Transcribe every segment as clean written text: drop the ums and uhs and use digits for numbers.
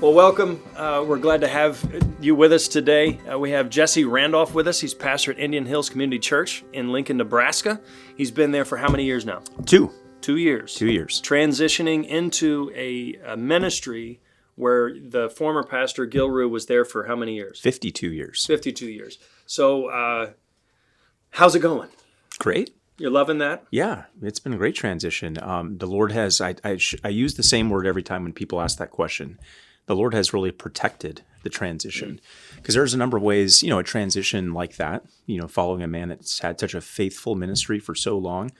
Well, welcome. We're glad to have you with us today. We have Jesse Randolph with us. He's pastor at Indian Hills Community Church in Lincoln, Nebraska. He's been there for how many years now? 2 years. 2 years. Transitioning into a ministry where the former pastor, Gilru, was there for how many years? 52 years. 52 years. So how's it going? Great. You're loving that? Yeah, it's been a great transition. The Lord has, I use the same word every time when people ask that question. The Lord has really protected the transition, because there's a number of ways, a transition like that, following a man that's had such a faithful ministry for so long,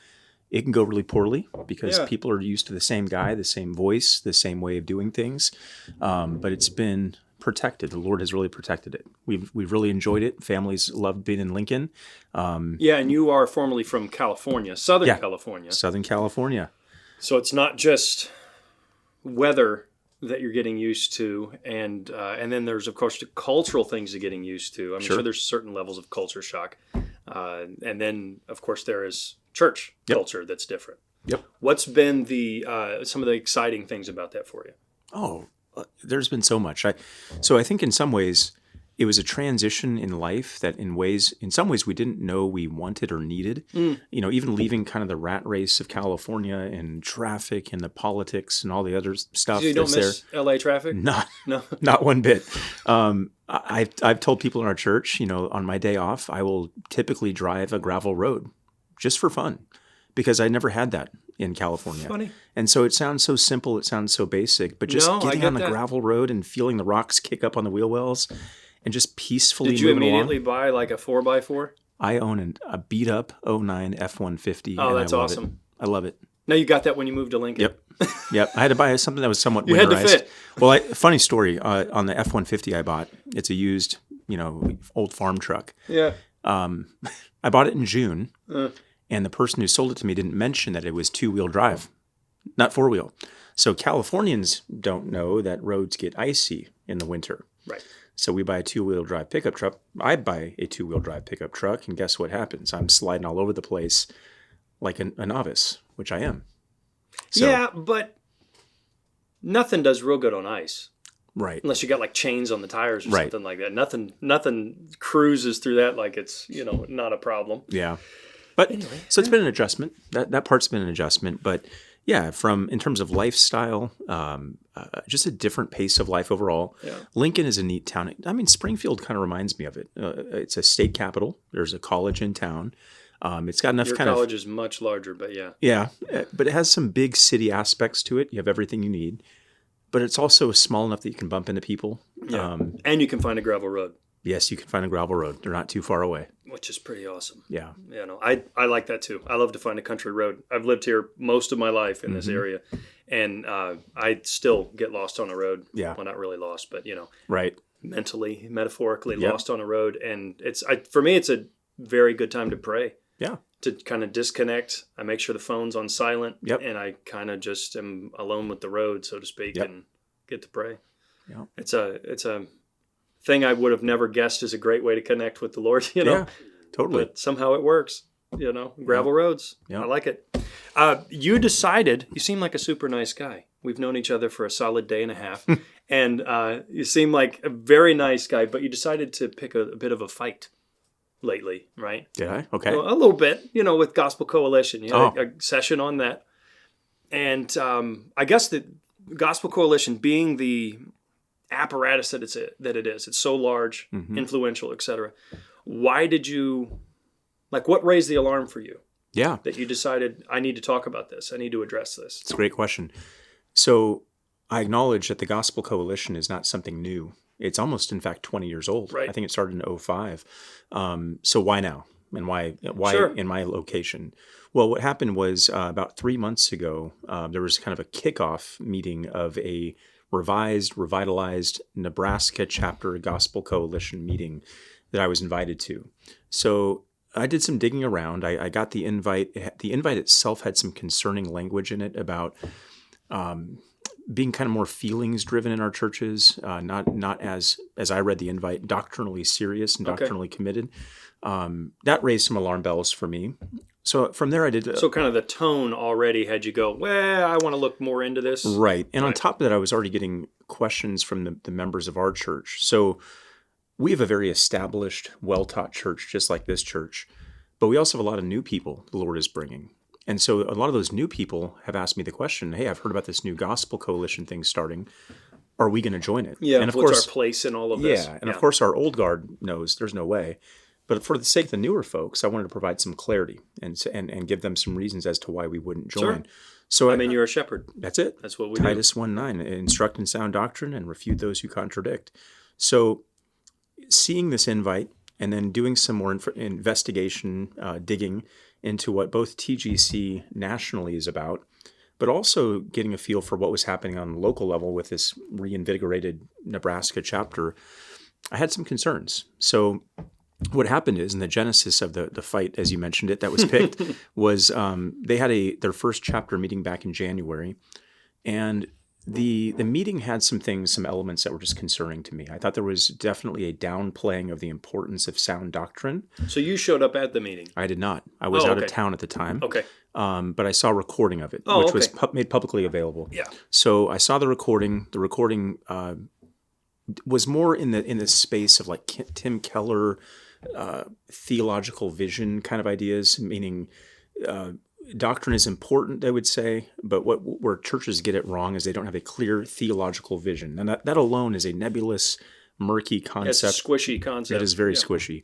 it can go really poorly because people are used to the same guy, the same voice, the same way of doing things. But it's been protected. The Lord has really protected it. We've really enjoyed it. Families loved being in Lincoln. And you are formerly from California, Southern California. Southern California. So it's not just weather that you're getting used to, and then there's, of course, the cultural things you're getting used to. I'm sure there's certain levels of culture shock. And then, of course, there is church culture that's different. Yep. What's been some of the exciting things about that for you? Oh, there's been so much. So I think in some ways it was a transition in life that in some ways we didn't know we wanted or needed. Even leaving kind of the rat race of California and traffic and the politics and all the other stuff. So you don't miss LA traffic? Not one bit. I've told people in our church, on my day off, I will typically drive a gravel road just for fun, because I never had that in California. Funny. And so it sounds so simple, it sounds so basic, but just getting on the gravel road and feeling the rocks kick up on the wheel wells and just peacefully moving along. Did you immediately buy like a 4x4? I own a beat up 09 F-150. Oh, that's awesome. I love it. Now you got that when you moved to Lincoln? Yep. I had to buy something that was somewhat winterized. You had to fit. Well, funny story. On the F-150 I bought, it's a used, old farm truck. Yeah. I bought it in June. And the person who sold it to me didn't mention that it was 2-wheel drive, not 4-wheel. So Californians don't know that roads get icy in the winter. Right. So we buy a 2-wheel drive pickup truck. I buy a 2-wheel drive pickup truck, and guess what happens? I'm sliding all over the place like a novice, which I am. So, yeah, but nothing does real good on ice. Right. Unless you got like chains on the tires or something like that. Nothing cruises through that like it's, not a problem. Yeah. But anyway, so it's been an adjustment. That part's been an adjustment. But yeah, in terms of lifestyle, just a different pace of life overall. Yeah. Lincoln is a neat town. I mean, Springfield kind of reminds me of it. It's a state capital. There's a college in town. It's got enough Your college is much larger, but yeah. Yeah, but it has some big city aspects to it. You have everything you need. But it's also small enough that you can bump into people. Yeah. And you can find a gravel road. Yes, you can find a gravel road. They're not too far away. Which is pretty awesome. Yeah. I like that too. I love to find a country road. I've lived here most of my life in this area, and I still get lost on a road. Yeah. Well, not really lost, but right. Mentally, metaphorically lost on a road. And for me, it's a very good time to pray. Yeah. To kind of disconnect. I make sure the phone's on silent. Yep. And I kind of just am alone with the road, so to speak, and get to pray. Yeah. It's a thing I would have never guessed is a great way to connect with the Lord, Yeah, totally. But somehow it works, gravel roads. Yeah. I like it. You seem like a super nice guy. We've known each other for a solid day and a half, and you seem like a very nice guy, but you decided to pick a bit of a fight lately, right? Did I? Okay. A little bit, with Gospel Coalition. You had a session on that. And I guess the Gospel Coalition being the apparatus that it is. It's so large, influential, etc. Why did you, what raised the alarm for you? Yeah. That you decided, I need to talk about this. I need to address this. It's a great question. So I acknowledge that the Gospel Coalition is not something new. It's almost, in fact, 20 years old. Right. I think it started in 2005. So why now? And why in my location? Well, what happened was about 3 months ago, there was kind of a kickoff meeting of a revitalized Nebraska chapter Gospel Coalition meeting that I was invited to. So I did some digging around. I got the invite. The invite itself had some concerning language in it about being kind of more feelings driven in our churches, not as I read the invite, doctrinally serious and doctrinally committed. That raised some alarm bells for me. So from there I did... So kind of the tone already had you go, well, I want to look more into this. Right. And on top of that, I was already getting questions from the members of our church. So we have a very established, well-taught church, just like this church. But we also have a lot of new people the Lord is bringing. And so a lot of those new people have asked me the question, hey, I've heard about this new gospel coalition thing starting. Are we going to join it? Yeah, and of what's course, our place in all of this? Yeah, and of course our old guard knows there's no way. But for the sake of the newer folks, I wanted to provide some clarity and give them some reasons as to why we wouldn't join. Sure. So I mean, you're a shepherd. That's it. That's what we Titus do. 1:9, instruct in sound doctrine and refute those who contradict. So seeing this invite and then doing some more investigation, digging into what both TGC nationally is about, but also getting a feel for what was happening on the local level with this reinvigorated Nebraska chapter, I had some concerns. So what happened is, in the genesis of the fight, as you mentioned it, that was picked, was they had their first chapter meeting back in January, and the meeting had some elements that were just concerning to me. I thought there was definitely a downplaying of the importance of sound doctrine. So you showed up at the meeting? I did not. I was out of town at the time. Okay. But I saw a recording of it, which was made publicly available. Yeah. So I saw the recording. The recording was more in the space of like Tim Keller, theological vision kind of ideas, meaning doctrine is important, they would say, but where churches get it wrong is they don't have a clear theological vision. And that alone is a nebulous, murky concept. It's a squishy concept. It is very squishy.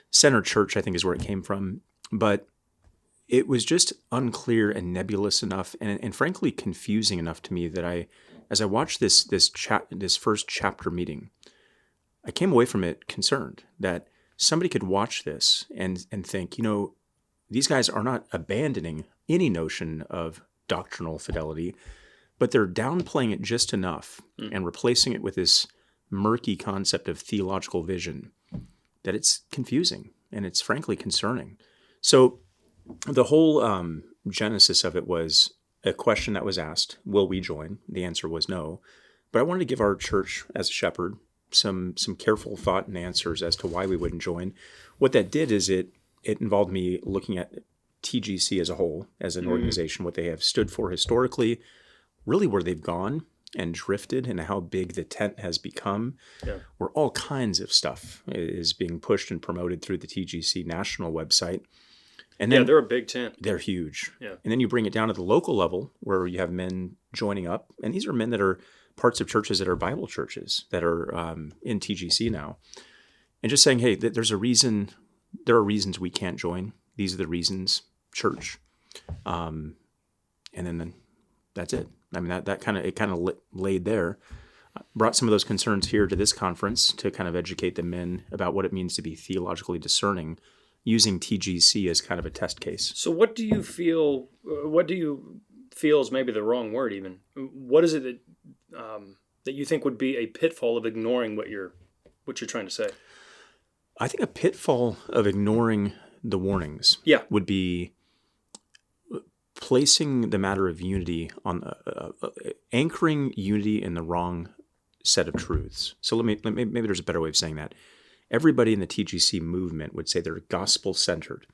Center Church, I think, is where it came from. But it was just unclear and nebulous enough and frankly confusing enough to me that as I watched this first chapter meeting, I came away from it concerned that somebody could watch this and think, these guys are not abandoning any notion of doctrinal fidelity, but they're downplaying it just enough and replacing it with this murky concept of theological vision that it's confusing and it's frankly concerning. So the whole genesis of it was a question that was asked, will we join? The answer was no. But I wanted to give our church as a shepherd some careful thought and answers as to why we wouldn't join. What that did is it involved me looking at TGC as a whole, as an organization, what they have stood for historically, really where they've gone and drifted and how big the tent has become, where all kinds of stuff is being pushed and promoted through the TGC national website. And then they're a big tent. They're huge. Yeah. And then you bring it down to the local level where you have men joining up. And these are men that are parts of churches that are Bible churches that are in TGC now. And just saying, hey, there are reasons we can't join. These are the reasons, church. And then that's it. I mean, that kind of laid there. Brought some of those concerns here to this conference to kind of educate the men about what it means to be theologically discerning, using TGC as kind of a test case. So what do you feel is maybe the wrong word even? What is it that you think would be a pitfall of ignoring what you're trying to say? I think a pitfall of ignoring the warnings would be placing the matter of unity on anchoring unity in the wrong set of truths. So maybe there's a better way of saying that. Everybody in the TGC movement would say they're gospel-centered.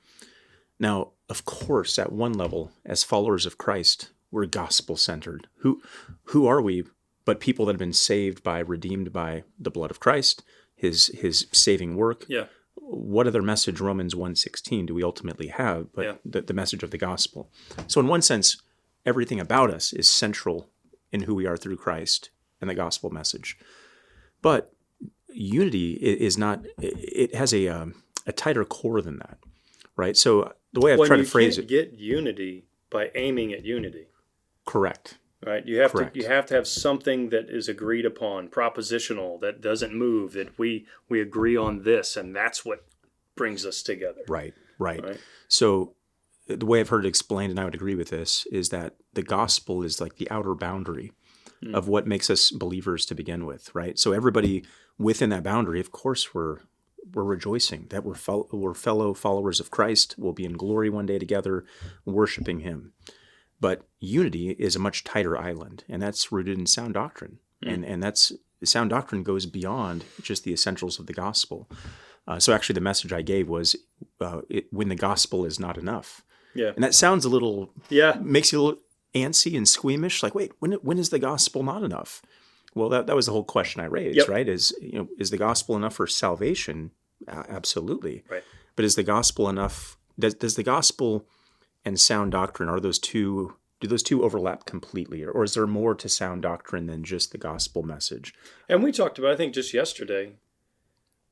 Now, of course, at one level, as followers of Christ, we're gospel-centered. Who are we but people that have been redeemed by the blood of Christ, his saving work? Yeah. What other message, Romans 1:16, do we ultimately have but the message of the gospel? So in one sense, everything about us is central in who we are through Christ and the gospel message. But unity is not, it has a tighter core than that, right? So the way I've tried to phrase it. You can't get unity by aiming at unity. Correct. Right? You have to have something that is agreed upon, propositional, that doesn't move, that we agree on this, and that's what brings us together. Right. So the way I've heard it explained, and I would agree with this, is that the gospel is like the outer boundary of what makes us believers to begin with, right? So everybody within that boundary, of course, we're rejoicing that we're fellow followers of Christ. We'll be in glory one day together, worshiping Him. But unity is a much tighter island, and that's rooted in sound doctrine. And that's sound doctrine goes beyond just the essentials of the gospel. So actually the message I gave was when the gospel is not enough. Yeah. And that sounds a little, Yeah. makes you a little antsy and squeamish. Like, wait, when is the gospel not enough? Well, that was the whole question I raised, Yep. right? Is the gospel enough for salvation? Absolutely. Right. But is the gospel enough? Does the gospel and sound doctrine, do those two overlap completely? Or is there more to sound doctrine than just the gospel message? And we talked about, I think just yesterday,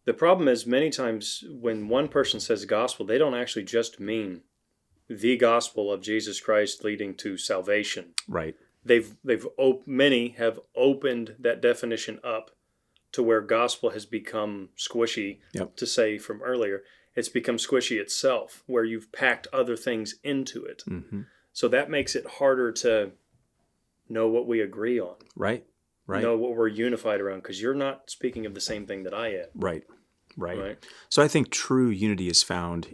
the problem is many times when one person says gospel, they don't actually just mean the gospel of Jesus Christ leading to salvation. Right. Many have opened that definition up to where gospel has become squishy. Yep. To say from earlier, it's become squishy itself, where you've packed other things into it. Mm-hmm. So that makes it harder to know what we agree on. Right. Know what we're unified around, because you're not speaking of the same thing that I am. Right. So I think true unity is found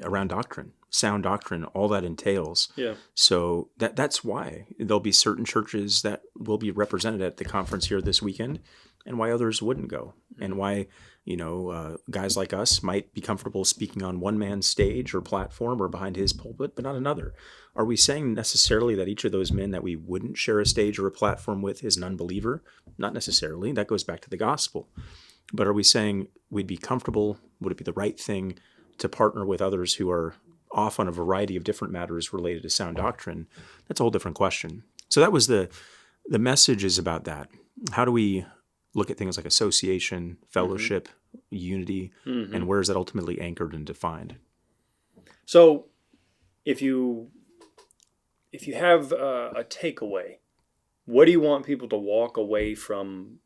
around doctrine, sound doctrine, all that entails. Yeah. So that's why there'll be certain churches that will be represented at the conference here this weekend, and why others wouldn't go, and why guys like us might be comfortable speaking on one man's stage or platform or behind his pulpit, but not another. Are we saying necessarily that each of those men that we wouldn't share a stage or a platform with is an unbeliever? Not necessarily. That goes back to the gospel. But are we saying we'd be comfortable? Would it be the right thing to partner with others who are off on a variety of different matters related to sound doctrine? That's a whole different question. So that was the message is about that. How do we look at things like association, fellowship, unity, and where is that ultimately anchored and defined? So if you have a takeaway, what do you want people to walk away from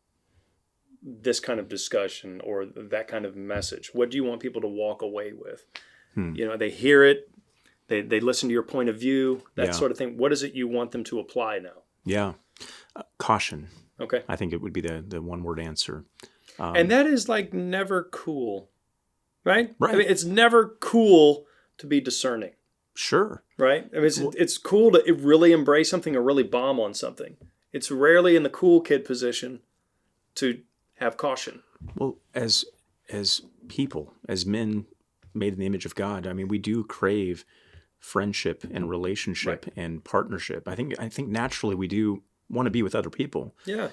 this kind of discussion or that kind of message? What do you want people to walk away with? They hear it, they listen to your point of view, that sort of thing. What is it you want them to apply now? Yeah. Caution. Okay. I think it would be the one-word answer. And that is like never cool, right? Right. I mean, it's never cool to be discerning. Sure. Right? I mean, it's cool to really embrace something or really bomb on something. It's rarely in the cool kid position to have caution. Well, as people, as men made in the image of God, I mean, we do crave friendship and relationship and partnership. I think naturally we do want to be with other people. Yeah.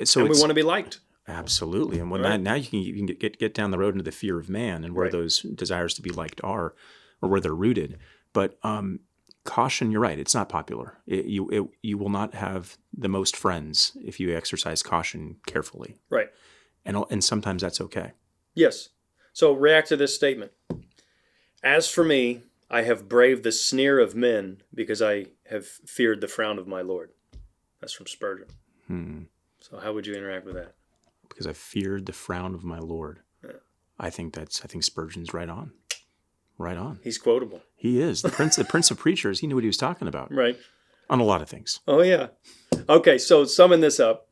So and we want to be liked. Absolutely. And when now you can get down the road into the fear of man and where those desires to be liked are, or where they're rooted. But caution, you're right. It's not popular. You will not have the most friends if you exercise caution carefully. Right. And sometimes that's okay. Yes. So react to this statement. As for me, I have braved the sneer of men because I have feared the frown of my Lord. That's from Spurgeon. So how would you interact with that? Because I feared the frown of my Lord. Yeah. I think Spurgeon's right on. Right on. He's quotable. He is. The prince of preachers. He knew what he was talking about. Right. On a lot of things. Oh, yeah. Okay, so summing this up,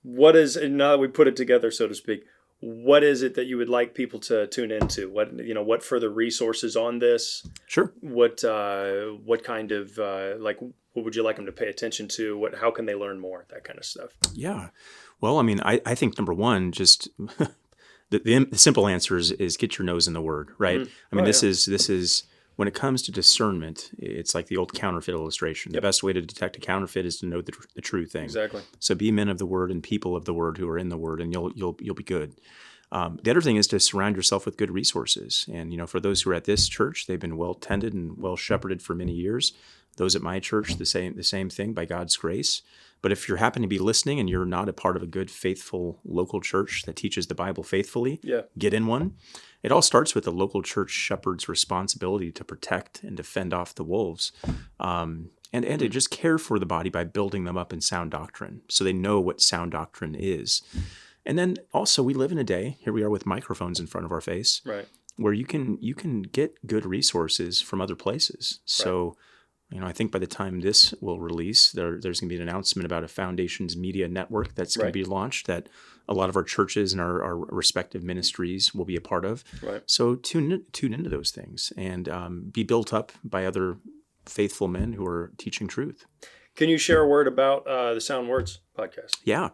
now that we put it together, so to speak, what is it that you would like people to tune into? What further resources on this? Sure. What kind of, what would you like them to pay attention to? How can they learn more? That kind of stuff. Yeah. Well, I mean, I think number one, just... The simple answer is get your nose in the Word, right? I mean, this is when it comes to discernment, it's like the old counterfeit illustration. The best way to detect a counterfeit is to know the true thing. Exactly. So be men of the Word and people of the Word who are in the Word, and you'll be good. The other thing is to surround yourself with good resources. And for those who are at this church, they've been well tended and well shepherded for many years. Those at my church, the same thing by God's grace. But if you happen to be listening and you're not a part of a good, faithful local church that teaches the Bible faithfully, get in one. It all starts with the local church shepherd's responsibility to protect and to fend off the wolves, and to just care for the body by building them up in sound doctrine so they know what sound doctrine is. And then also we live in a day, here we are with microphones in front of our face, where you can get good resources from other places. So I think by the time this will release, there's going to be an announcement about a Foundations Media Network that's going to be launched that a lot of our churches and our respective ministries will be a part of. Right. So tune into those things and be built up by other faithful men who are teaching truth. Can you share a word about the Sound Words podcast? Yeah.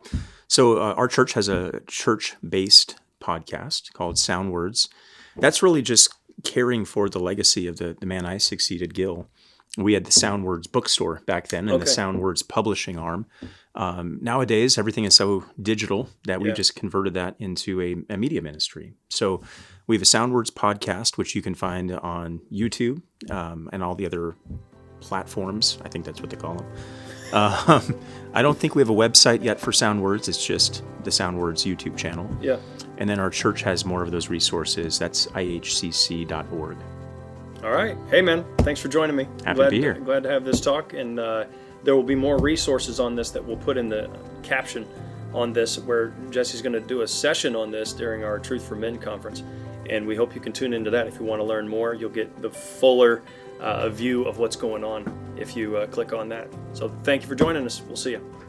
So our church has a church-based podcast called Sound Words. That's really just caring for the legacy of the man I succeeded, Gil. We had the Soundwords bookstore back then and the Soundwords publishing arm. Nowadays, everything is so digital that we just converted that into a media ministry. So we have a Soundwords podcast, which you can find on YouTube and all the other platforms. I think that's what they call them. I don't think we have a website yet for Soundwords. It's just the Soundwords YouTube channel. Yeah. And then our church has more of those resources. That's ihcc.org. All right. Hey, man, thanks for joining me. Happy to be here. Glad to have this talk. And there will be more resources on this that we'll put in the caption on this, where Jesse's going to do a session on this during our Truth for Men conference. And we hope you can tune into that. If you want to learn more, you'll get the fuller view of what's going on if you click on that. So thank you for joining us. We'll see you.